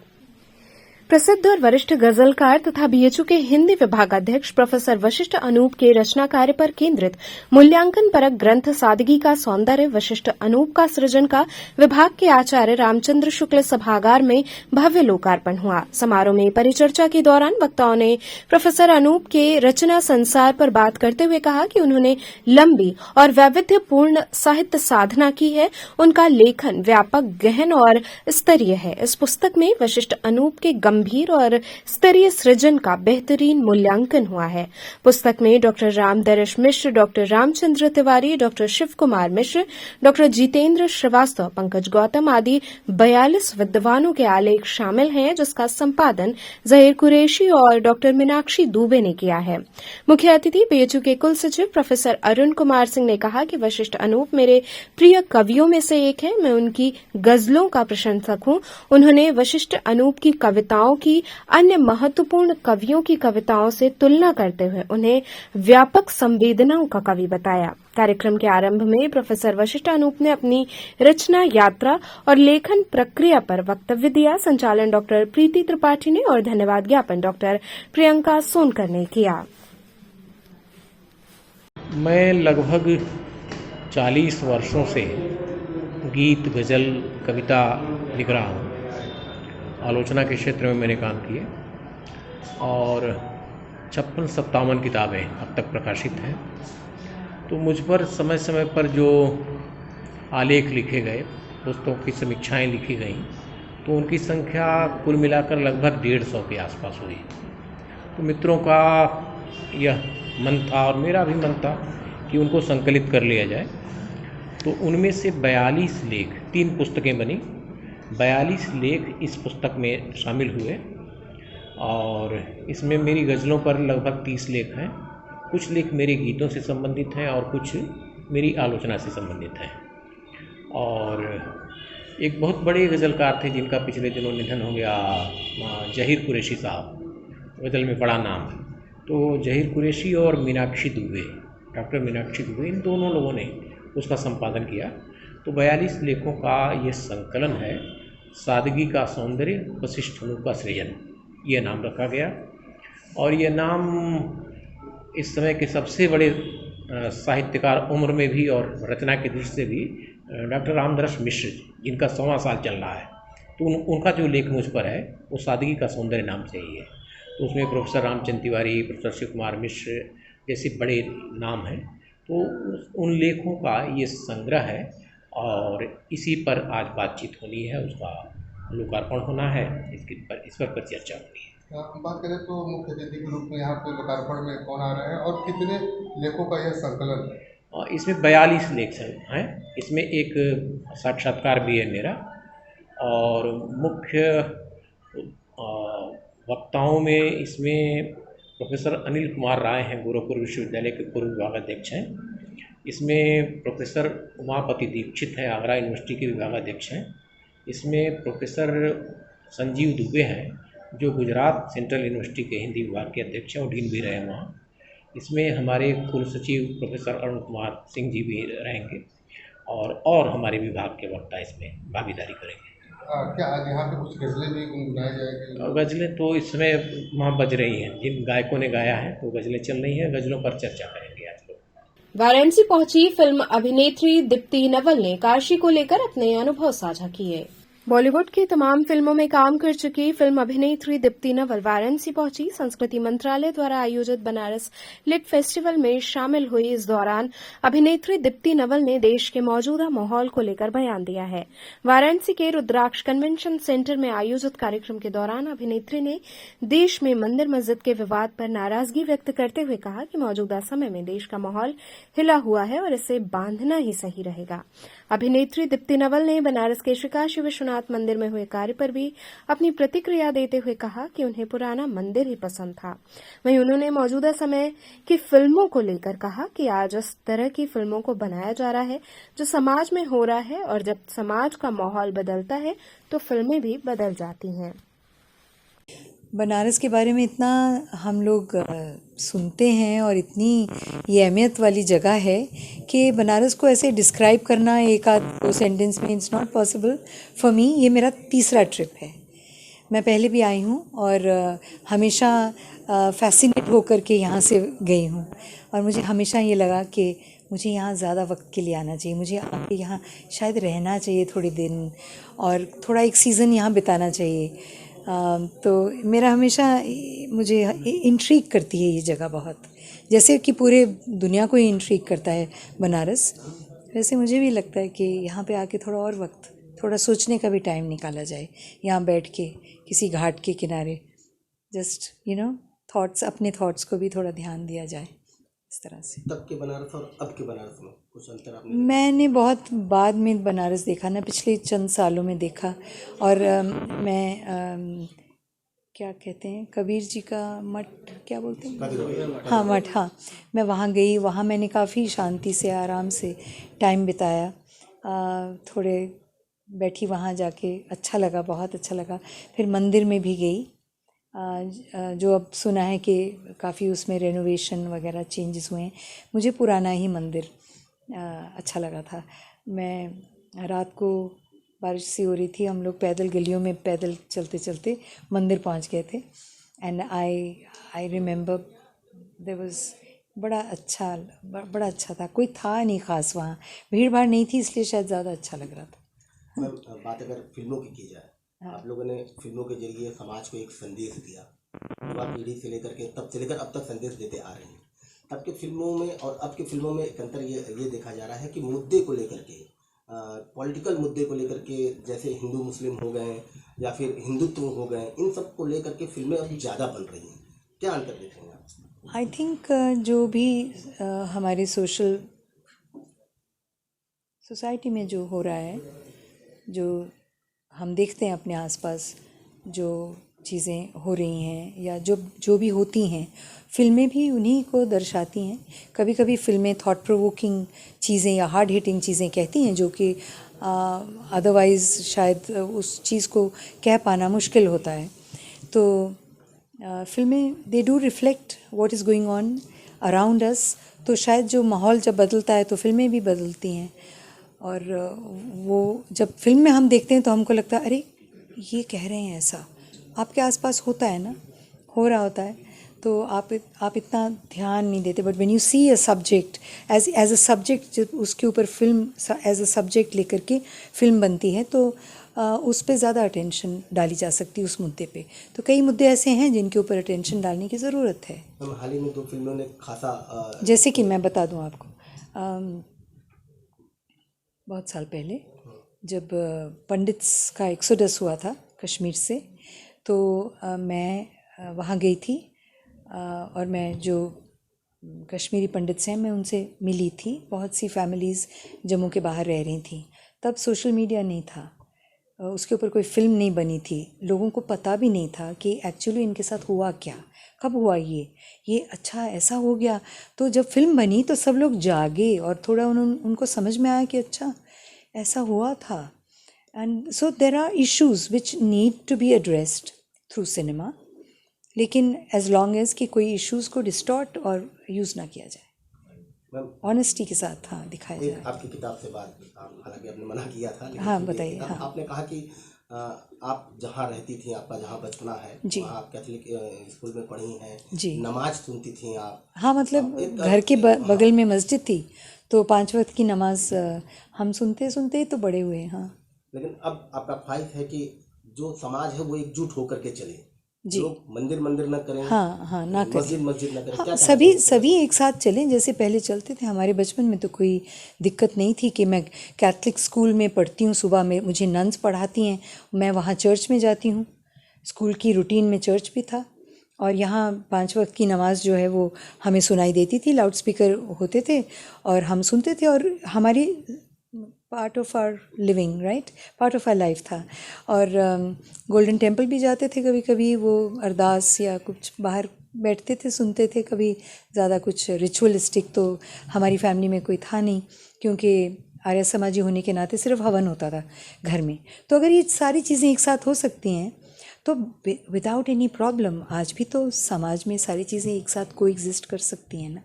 प्रसिद्ध और वरिष्ठ गजलकार तथा BHU के हिंदी विभागाध्यक्ष प्रोफेसर वशिष्ठ अनूप के रचना कार्य पर केंद्रित मूल्यांकन परक ग्रंथ सादगी का सौंदर्य वशिष्ठ अनूप का सृजन का विभाग के आचार्य रामचंद्र शुक्ल सभागार में भव्य लोकार्पण हुआ। समारोह में परिचर्चा के दौरान वक्ताओं ने प्रोफेसर अनूप के रचना संसार पर बात करते हुए कहा कि उन्होंने लंबी और वैविध्यपूर्ण साहित्य साधना की है। उनका लेखन व्यापक, गहन और स्तरीय है। इस पुस्तक में वशिष्ठ अनूप के गंभीर और स्तरीय सृजन का बेहतरीन मूल्यांकन हुआ है। पुस्तक में डॉक्टर रामदर्श मिश्र, doctor Ramchandra Tiwari, doctor Shiv Kumar Mishra, doctor Jitendra Srivastava, Pankaj Gautam आदि 42 विद्वानों के आलेख शामिल हैं, जिसका संपादन जहीर कुरैशी और डॉक्टर मीनाक्षी दुबे ने किया है। मुख्य अतिथि बीएचयू के कुल सचिव प्रोफेसर अरुण कुमार सिंह ने कहा कि वशिष्ठ अनूप मेरे प्रिय कवियों में से एक है। मैं उनकी गजलों का प्रशंसक हूं। उन्होंने वशिष्ठ अनूप की कविताओं की अन्य महत्वपूर्ण कवियों की कविताओं से तुलना करते हुए उन्हें व्यापक संवेदनाओं का कवि बताया। कार्यक्रम के आरंभ में प्रोफेसर वशिष्ठ अनूप ने अपनी रचना यात्रा और लेखन प्रक्रिया पर वक्तव्य दिया। संचालन डॉक्टर प्रीति त्रिपाठी ने और धन्यवाद ज्ञापन डॉक्टर प्रियंका सोनकर ने किया। मैं लगभग 40 वर्षों से गीत, गज़ल, कविता लिख रहा हूँ। आलोचना के क्षेत्र में मैंने काम किए और 56-57 किताबें अब तक प्रकाशित हैं। तो मुझ पर समय समय पर जो आलेख लिखे गए, पुस्तकों की समीक्षाएं लिखी गईं, तो उनकी संख्या कुल मिलाकर लगभग 150 के आसपास हुई। तो मित्रों का यह मन था और मेरा भी मन था कि उनको संकलित कर लिया जाए। तो उनमें से 42 लेख, 3 पुस्तकें बनी, 42 लेख इस पुस्तक में शामिल हुए और इसमें मेरी गज़लों पर लगभग 30 लेख हैं। कुछ लेख मेरे गीतों से संबंधित हैं और कुछ मेरी आलोचना से संबंधित हैं। और एक बहुत बड़े गज़लकार थे जिनका पिछले दिनों निधन हो गया, जहीर कुरैशी साहब, गज़ल में बड़ा नाम। तो जहीर कुरैशी और मीनाक्षी दुबे, डॉक्टर मीनाक्षी दुबे, इन दोनों लोगों ने उसका संपादन किया। तो 42 लेखों का ये संकलन है। सादगी का सौंदर्य, वशिष्ठ अनूप का सृजन, ये नाम रखा गया। और ये नाम इस समय के सबसे बड़े साहित्यकार उम्र में भी और रचना की दृष्टि से भी डॉक्टर रामदर्श मिश्र, जिनका 100वां साल चल रहा है, तो उनका जो लेख मुझ पर है वो सादगी का सौंदर्य नाम से ही है। तो उसमें प्रोफेसर रामचंद्र तिवारी, प्रोफेसर शिव कुमार मिश्र जैसे बड़े नाम हैं। तो उन लेखों का ये संग्रह है और इसी पर आज बातचीत होनी है, उसका लोकार्पण होना है, इस पर चर्चा होनी है। बात करें तो मुख्य अतिथि के रूप में यहाँ पे लोकार्पण में कौन आ रहे हैं और कितने लेखों का यह संकलन है? इसमें 42 लेख हैं। इसमें एक साक्षात्कार भी है मेरा और मुख्य वक्ताओं में इसमें प्रोफेसर अनिल कुमार राय हैं, गोरखपुर विश्वविद्यालय के पूर्व विभागाध्यक्ष हैं। इसमें प्रोफेसर उमापति दीक्षित हैं, आगरा यूनिवर्सिटी के विभागाध्यक्ष हैं। इसमें प्रोफेसर संजीव दुबे हैं, जो गुजरात सेंट्रल यूनिवर्सिटी के हिंदी विभाग के अध्यक्ष हैं और डीन भी रहे वहाँ। इसमें हमारे कुल सचिव प्रोफेसर अरुण कुमार सिंह जी भी रहेंगे और हमारे विभाग के वक्ता इसमें भागीदारी करेंगे। क्या आज यहाँ पे कुछ गज़लें भी गुनगुनाई जाएगी? गज़लें तो इस समय वहाँ बज रही हैं, जिन गायकों ने गाया है तो गज़लें चल रही हैं। गज़लों पर चर्चा करेंगे आज लोग। वाराणसी पहुंची फिल्म अभिनेत्री दीप्ति नवल ने काशी को लेकर अपने अनुभव साझा किए। बॉलीवुड की तमाम फिल्मों में काम कर चुकी फिल्म अभिनेत्री दीप्ति नवल वाराणसी पहुंची। संस्कृति मंत्रालय द्वारा आयोजित बनारस लिट फेस्टिवल में शामिल हुई। इस दौरान अभिनेत्री दीप्ति नवल ने देश के मौजूदा माहौल को लेकर बयान दिया है। वाराणसी के रुद्राक्ष कन्वेंशन सेंटर में आयोजित कार्यक्रम के दौरान अभिनेत्री ने देश में मंदिर मस्जिद के विवाद पर नाराजगी व्यक्त करते हुए कहा कि मौजूदा समय में देश का माहौल हिला हुआ है और इसे बांधना ही सही रहेगा। अभिनेत्री दीप्ति नवल ने बनारस के श्री काशी विश्वनाथ मंदिर में हुए कार्य पर भी अपनी प्रतिक्रिया देते हुए कहा कि उन्हें पुराना मंदिर ही पसंद था। वहीं उन्होंने मौजूदा समय की फिल्मों को लेकर कहा कि आज इस तरह की फिल्मों को बनाया जा रहा है जो समाज में हो रहा है और जब समाज का माहौल बदलता है तो फिल्में भी बदल जाती हैं। बनारस के बारे में इतना हम लोग सुनते हैं और इतनी ये अहमियत वाली जगह है कि बनारस को ऐसे डिस्क्राइब करना एक आध दो सेंटेंस में it's not possible for me. ये मेरा तीसरा ट्रिप है। मैं पहले भी आई हूँ और हमेशा फैसिनेट होकर के यहाँ से गई हूँ और मुझे हमेशा ये लगा कि मुझे यहाँ ज़्यादा वक्त के लिए आना चाहिए। मुझे आके यहाँ शायद रहना चाहिए थोड़ी दिन और थोड़ा एक सीज़न यहाँ बिताना चाहिए। तो मेरा हमेशा मुझे इंट्रीग करती है ये जगह बहुत, जैसे कि पूरे दुनिया को ही इंट्रीग करता है बनारस, वैसे मुझे भी लगता है कि यहाँ पे आके थोड़ा और वक्त थोड़ा सोचने का भी टाइम निकाला जाए यहाँ बैठ के किसी घाट के किनारे, जस्ट थॉट्स, अपने थॉट्स को भी थोड़ा ध्यान दिया जाए इस तरह से। तब के बनारस और अब के बनारस में कुछ अंतर आपने? मैंने बहुत बाद में बनारस देखा ना, पिछले चंद सालों में देखा। और मैं क्या कहते हैं, कबीर जी का मठ क्या बोलते हैं, हाँ मठ, हाँ मैं वहाँ गई। वहाँ मैंने काफ़ी शांति से आराम से टाइम बिताया, थोड़े बैठी वहाँ जाके, अच्छा लगा, बहुत अच्छा लगा। फिर मंदिर में भी गई, जो अब सुना है कि काफ़ी उसमें रेनोवेशन वगैरह चेंजेस हुए हैं। मुझे पुराना ही मंदिर अच्छा लगा था। मैं रात को बारिश सी हो रही थी, हम लोग पैदल गलियों में पैदल चलते चलते मंदिर पहुंच गए थे। And I remember there was बड़ा अच्छा था। कोई था नहीं ख़ास वहाँ, भीड़ भाड़ नहीं थी, इसलिए शायद ज़्यादा अच्छा लग रहा था। बात अगर फिल्मों की जाए, आप लोगों ने फिल्मों के जरिए समाज को एक संदेश दिया, युवा पीढ़ी से लेकर के तब से लेकर अब तक संदेश देते आ रहे हैं। तब के फिल्मों में और अब के फिल्मों में एक अंतर ये देखा जा रहा है कि मुद्दे को लेकर के, पॉलिटिकल मुद्दे को लेकर के, जैसे हिंदू मुस्लिम हो गए या फिर हिंदुत्व हो गए, इन सब को लेकर के फिल्में अब ज़्यादा बन रही हैं। क्या अंतर देखेंगे आप? आई थिंक जो भी हमारे सोसाइटी में जो हो रहा है, जो हम देखते हैं अपने आसपास जो चीज़ें हो रही हैं या जो भी होती हैं, फिल्में भी उन्हीं को दर्शाती हैं। कभी कभी फिल्में थॉट प्रोवोकिंग चीज़ें या हार्ड हिटिंग चीज़ें कहती हैं, जो कि अदरवाइज़ शायद उस चीज़ को कह पाना मुश्किल होता है। तो फिल्में they do reflect what is going on around us. तो शायद जो माहौल जब बदलता है तो फिल्में भी बदलती हैं। और वो जब फिल्म में हम देखते हैं तो हमको लगता है अरे ये कह रहे हैं, ऐसा आपके आसपास होता है ना, हो रहा होता है, तो आप इतना ध्यान नहीं देते। But when you see a subject as a subject, जब उसके ऊपर फिल्म एज अ सब्जेक्ट लेकर के फिल्म बनती है तो उस पे ज़्यादा अटेंशन डाली जा सकती है उस मुद्दे पे। तो कई मुद्दे ऐसे हैं जिनके ऊपर अटेंशन डालने की ज़रूरत है। हाल ही में 2 फिल्मों ने खासा, जैसे कि मैं बता दूँ आपको, बहुत साल पहले जब पंडित्स का एक्सोडस हुआ था कश्मीर से, तो मैं वहाँ गई थी और मैं जो कश्मीरी पंडित्स हैं मैं उनसे मिली थी। बहुत सी फैमिलीज़ जम्मू के बाहर रह रही थी। तब सोशल मीडिया नहीं था, उसके ऊपर कोई फिल्म नहीं बनी थी, लोगों को पता भी नहीं था कि एक्चुअली इनके साथ हुआ क्या, कब हुआ ये अच्छा ऐसा हो गया। तो जब फिल्म बनी तो सब लोग जागे और थोड़ा उनको समझ में आया कि अच्छा ऐसा हुआ था। And so there are issues which need to be addressed through cinema, लेकिन एज लॉन्ग एज कि कोई इश्यूज़ को डिस्टॉर्ट और यूज़ ना किया जाए, ऑनेस्टी के साथ हाँ दिखाया जाए। आपकी किताब से बात, हालांकि आपने मना किया था, लेकिन हाँ बताइए। हाँ, आपने कहा कि आप जहाँ रहती थी, आपका जहाँ बचपना है, वहाँ आप कैथलिक स्कूल में पढ़ी हैं जी, नमाज सुनती थी आप। हाँ मतलब घर के बगल में मस्जिद थी, तो 5 वक्त की नमाज हम सुनते सुनते ही तो बड़े हुए। हाँ, लेकिन अब आपका ख्वाहिश है कि जो समाज है वो एकजुट होकर के चले, जी, लोग मंदिर न करें, हाँ ना करें, मस्जिद न करें। हाँ, सभी एक साथ चलें जैसे पहले चलते थे। हमारे बचपन में तो कोई दिक्कत नहीं थी कि मैं कैथलिक स्कूल में पढ़ती हूँ, सुबह में मुझे नन्स पढ़ाती हैं, मैं वहाँ चर्च में जाती हूँ, स्कूल की रूटीन में चर्च भी था। और यहाँ 5 वक्त की नमाज जो है वो हमें सुनाई देती थी, लाउड स्पीकर होते थे और हम सुनते थे, और हमारी part of our living, right, part of our life था। और गोल्डन टेम्पल भी जाते थे कभी कभी, वो अरदास या कुछ बाहर बैठते थे सुनते थे। कभी ज़्यादा कुछ रिचुअलिस्टिक तो हमारी फैमिली में कोई था नहीं, क्योंकि आर्य समाजी होने के नाते सिर्फ हवन होता था घर में। तो अगर ये सारी चीज़ें एक साथ हो सकती हैं तो विदाउट एनी प्रॉब्लम, आज भी तो समाज में सारी चीज़ें एक साथ कोएग्जिस्ट कर सकती हैं ना।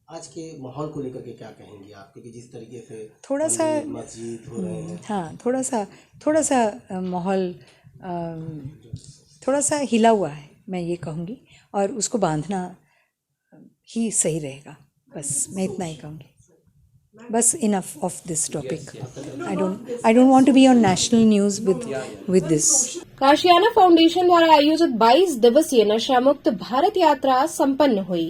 आज के माहौल को लेकर के क्या कहेंगे आप, क्योंकि जिस तरीके से थोड़ा सा मस्जिद हो रहे हैं, हाँ थोड़ा सा माहौल थोड़ा सा हिला हुआ है, मैं ये कहूँगी, और उसको बांधना ही सही रहेगा। बस मैं इतना ही कहूँगी। बस enough of this topic. I don't want to be on national news with this. Kashiana foundation द्वारा आयोजित 22 दिवसीय नशा मुक्त भारत यात्रा संपन्न हुई।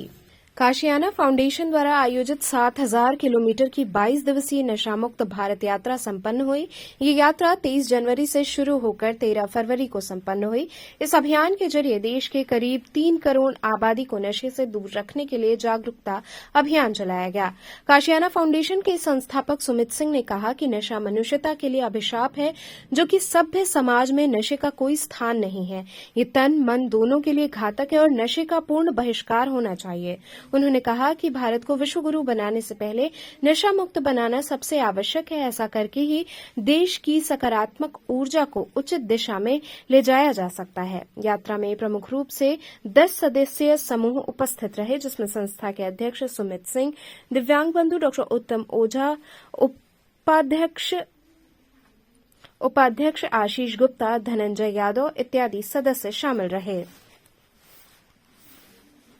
काशियाना फाउंडेशन द्वारा आयोजित 7000 किलोमीटर की 22 दिवसीय नशामुक्त भारत यात्रा संपन्न हुई। ये यात्रा 23 जनवरी से शुरू होकर 13 फरवरी को संपन्न हुई। इस अभियान के जरिए देश के करीब 3 करोड़ आबादी को नशे से दूर रखने के लिए जागरूकता अभियान चलाया गया। काशियाना फाउंडेशन के संस्थापक सुमित सिंह ने कहा कि नशा मनुष्यता के लिए अभिशाप है, जो कि सभ्य समाज में नशे का कोई स्थान नहीं है। ये तन मन दोनों के लिए घातक है और नशे का पूर्ण बहिष्कार होना चाहिए। उन्होंने कहा कि भारत को विश्व गुरु बनाने से पहले नशा मुक्त बनाना सबसे आवश्यक है। ऐसा करके ही देश की सकारात्मक ऊर्जा को उचित दिशा में ले जाया जा सकता है। यात्रा में प्रमुख रूप से 10 सदस्यीय समूह उपस्थित रहे, जिसमें संस्था के अध्यक्ष सुमित सिंह, दिव्यांग बंधु डॉ उत्तम ओझा, उपाध्यक्ष आशीष गुप्ता, धनंजय यादव इत्यादि सदस्य शामिल रहे।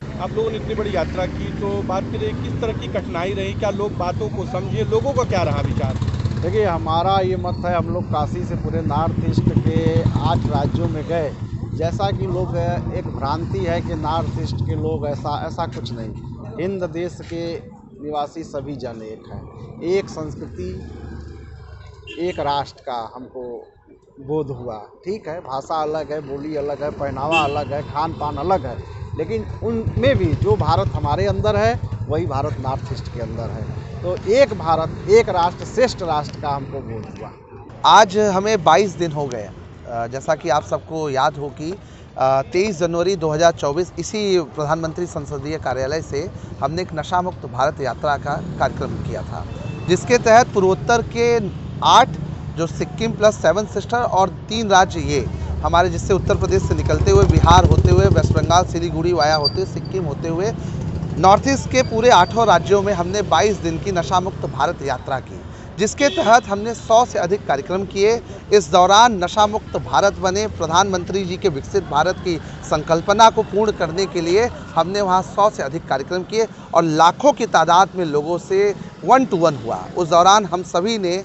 आप लोगों ने इतनी बड़ी यात्रा की, तो बात करें किस तरह की कठिनाई रही, क्या लोग बातों को समझे, लोगों का क्या रहा विचार? देखिए, हमारा ये मत है, हम लोग काशी से पूरे नॉर्थ ईस्ट के 8 राज्यों में गए। जैसा कि लोग एक भ्रांति है कि नॉर्थ ईस्ट के लोग ऐसा कुछ नहीं। हिंद देश के निवासी सभी जन एक हैं। एक संस्कृति, एक राष्ट्र का हमको बोध हुआ। ठीक है, भाषा अलग है, बोली अलग है, पहनावा अलग है, खान पान अलग है, लेकिन उनमें भी जो भारत हमारे अंदर है वही भारत नॉर्थ ईस्ट के अंदर है। तो एक भारत, एक राष्ट्र, श्रेष्ठ राष्ट्र का हमको बोध हुआ। आज हमें 22 दिन हो गए। जैसा कि आप सबको याद हो कि 23 जनवरी 2024 इसी प्रधानमंत्री संसदीय कार्यालय से हमने एक नशा मुक्त भारत यात्रा का कार्यक्रम किया था, जिसके तहत पूर्वोत्तर के 8 जो सिक्किम प्लस 7 सिस्टर और 3 राज्य ये हमारे, जिससे उत्तर प्रदेश से निकलते हुए बिहार होते हुए वेस्ट बंगाल सिलीगुड़ी वाया होते हुए सिक्किम होते हुए नॉर्थ ईस्ट के पूरे 8 राज्यों में हमने 22 दिन की नशा मुक्त भारत यात्रा की, जिसके तहत हमने 100 से अधिक कार्यक्रम किए। इस दौरान नशा मुक्त भारत बने, प्रधानमंत्री जी के विकसित भारत की संकल्पना को पूर्ण करने के लिए हमने वहाँ 100 से अधिक कार्यक्रम किए और लाखों की तादाद में लोगों से 1 to 1 हुआ। उस दौरान हम सभी ने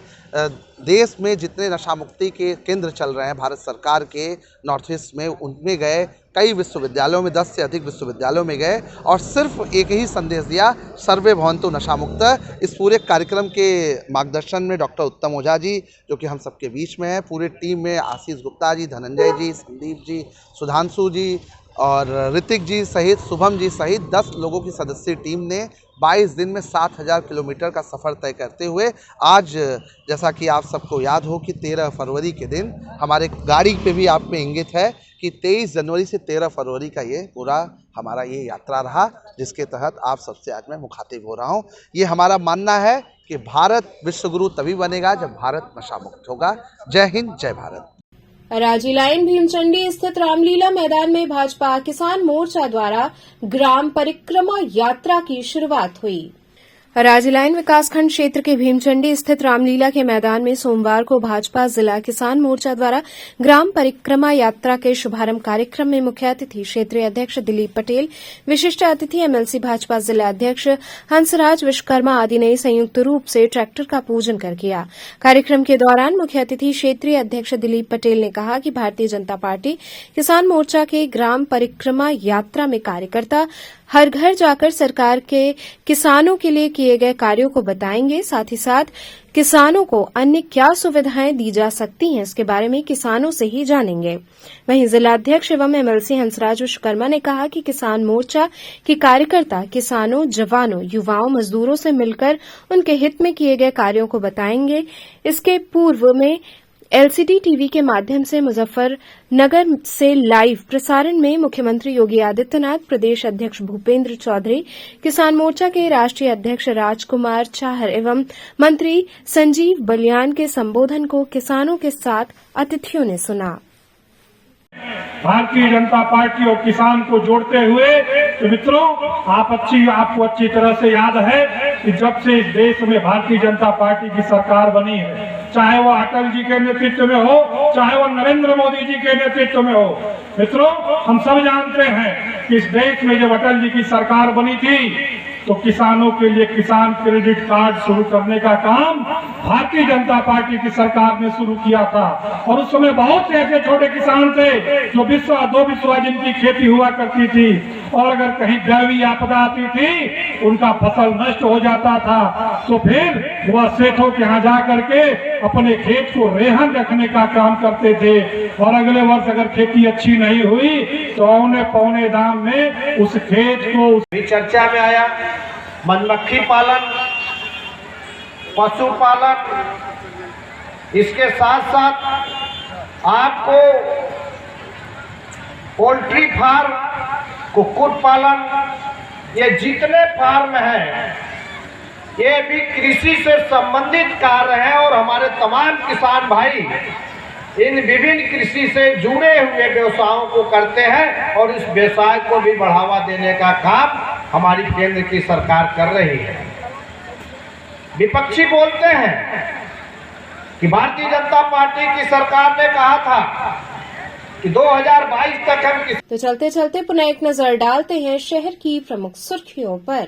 देश में जितने नशा मुक्ति के केंद्र चल रहे हैं भारत सरकार के नॉर्थ ईस्ट में, उनमें गए, कई विश्वविद्यालयों में 10 से अधिक विश्वविद्यालयों में गए और सिर्फ एक ही संदेश दिया, सर्वे भवन्तु नशा मुक्त। इस पूरे कार्यक्रम के मार्गदर्शन में डॉक्टर उत्तम ओझा जी, जो कि हम सबके बीच में हैं, पूरे टीम में आशीष गुप्ता जी, धनंजय जी, संदीप जी, सुधांशु जी और ऋतिक जी सहित शुभम जी सहित 10 लोगों की सदस्यीय टीम ने 22 दिन में 7000 किलोमीटर का सफ़र तय करते हुए आज, जैसा कि आप सबको याद हो कि 13 फरवरी के दिन हमारे गाड़ी पे भी आप में इंगित है कि 23 जनवरी से 13 फरवरी का ये पूरा हमारा ये यात्रा रहा, जिसके तहत आप सबसे आज मैं मुखातिब हो रहा हूँ। ये हमारा मानना है कि भारत विश्वगुरु तभी बनेगा जब भारत नशा मुक्त होगा। जय हिंद, जय भारत। राजी लाइन भीमचंडी स्थित रामलीला मैदान में भाजपा किसान मोर्चा द्वारा ग्राम परिक्रमा यात्रा की शुरुआत हुई। राजीलाइन विकासखंड क्षेत्र के भीमचंडी स्थित रामलीला के मैदान में सोमवार को भाजपा जिला किसान मोर्चा द्वारा ग्राम परिक्रमा यात्रा के शुभारंभ कार्यक्रम में मुख्य अतिथि क्षेत्रीय अध्यक्ष दिलीप पटेल, विशिष्ट अतिथि एमएलसी भाजपा जिला अध्यक्ष हंसराज विश्वकर्मा आदि ने संयुक्त रूप से ट्रैक्टर का पूजन कर किया। कार्यक्रम के दौरान मुख्य अतिथि क्षेत्रीय अध्यक्ष दिलीप पटेल ने कहा कि भारतीय जनता पार्टी किसान मोर्चा के ग्राम परिक्रमा यात्रा में कार्यकर्ता हर घर जाकर सरकार के किसानों के लिए किए गए कार्यों को बताएंगे, साथ ही साथ किसानों को अन्य क्या सुविधाएं दी जा सकती हैं इसके बारे में किसानों से ही जानेंगे। वहीं जिलाध्यक्ष एवं एमएलसी हंसराज विश्वकर्मा ने कहा कि किसान मोर्चा के कार्यकर्ता किसानों, जवानों, युवाओं, मजदूरों से मिलकर उनके हित में किए गए कार्यों को बताएंगे। इसके पूर्व में एलसीडी टीवी के माध्यम से मुजफ्फरनगर से लाइव प्रसारण में मुख्यमंत्री योगी आदित्यनाथ, प्रदेश अध्यक्ष भूपेंद्र चौधरी, किसान मोर्चा के राष्ट्रीय अध्यक्ष राजकुमार चाहर एवं मंत्री संजीव बलियान के संबोधन को किसानों के साथ अतिथियों ने सुना। भारतीय जनता पार्टी और किसान को जोड़ते हुए तो मित्रों, आपको अच्छी तरह से याद है कि जब से इस देश में भारतीय जनता पार्टी की सरकार बनी है, चाहे वो अटल जी के नेतृत्व में हो, चाहे वो नरेंद्र मोदी जी के नेतृत्व में हो, मित्रों हम सब जानते हैं कि इस देश में जब अटल जी की सरकार बनी थी तो किसानों के लिए किसान क्रेडिट कार्ड शुरू करने का काम भारतीय जनता पार्टी की सरकार ने शुरू किया था। और उस समय बहुत से ऐसे छोटे किसान थे जो 2 बिस्वा जिनकी खेती हुआ करती थी, और अगर कहीं दैवीय आपदा आती थी, उनका फसल नष्ट हो जाता था, तो फिर वह सेठों के यहाँ जा करके अपने खेत को रेहन रखने का काम करते थे। और अगले वर्ष अगर खेती अच्छी नहीं हुई तो औने पौने दाम में उस खेत को भी चर्चा में आया। मधुमक्खी पालन, पशुपालन, इसके साथ साथ आपको पोल्ट्री फार्म, कुक्कुट पालन, ये जितने फार्म हैं ये भी कृषि से संबंधित कार्य हैं और हमारे तमाम किसान भाई इन विभिन्न कृषि से जुड़े हुए व्यवसायों को करते हैं और इस व्यवसाय को भी बढ़ावा देने का काम हमारी केंद्र की सरकार कर रही है। विपक्षी बोलते हैं कि भारतीय जनता पार्टी की सरकार ने कहा था कि 2022 तक हम तो चलते चलते पुनः एक नजर डालते हैं शहर की प्रमुख सुर्खियों पर।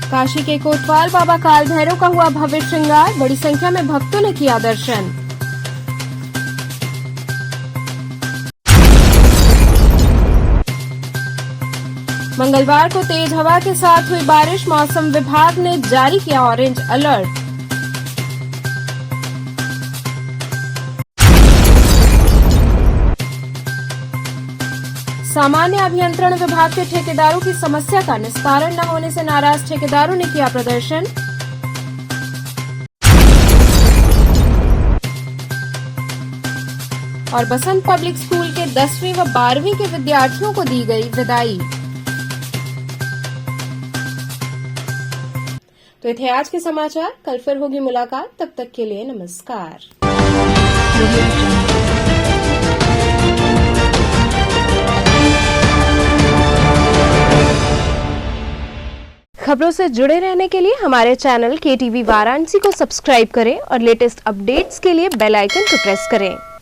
काशी के कोतवाल बाबा काल भैरव का हुआ भव्य श्रृंगार, बड़ी संख्या में भक्तों ने किया दर्शन। मंगलवार को तेज हवा के साथ हुई बारिश, मौसम विभाग ने जारी किया ऑरेंज अलर्ट। सामान्य अभियंत्रण विभाग के ठेकेदारों की समस्या का निस्तारण न होने से नाराज ठेकेदारों ने किया प्रदर्शन। और बसंत पब्लिक स्कूल के 10वीं व 12वीं के विद्यार्थियों को दी गई विदाई। तो ये थे आज के समाचार, कल फिर होगी मुलाकात, तब तक के लिए नमस्कार। खबरों से जुड़े रहने के लिए हमारे चैनल KTV वाराणसी को सब्सक्राइब करें और लेटेस्ट अपडेट्स के लिए बेल आइकन को प्रेस करें।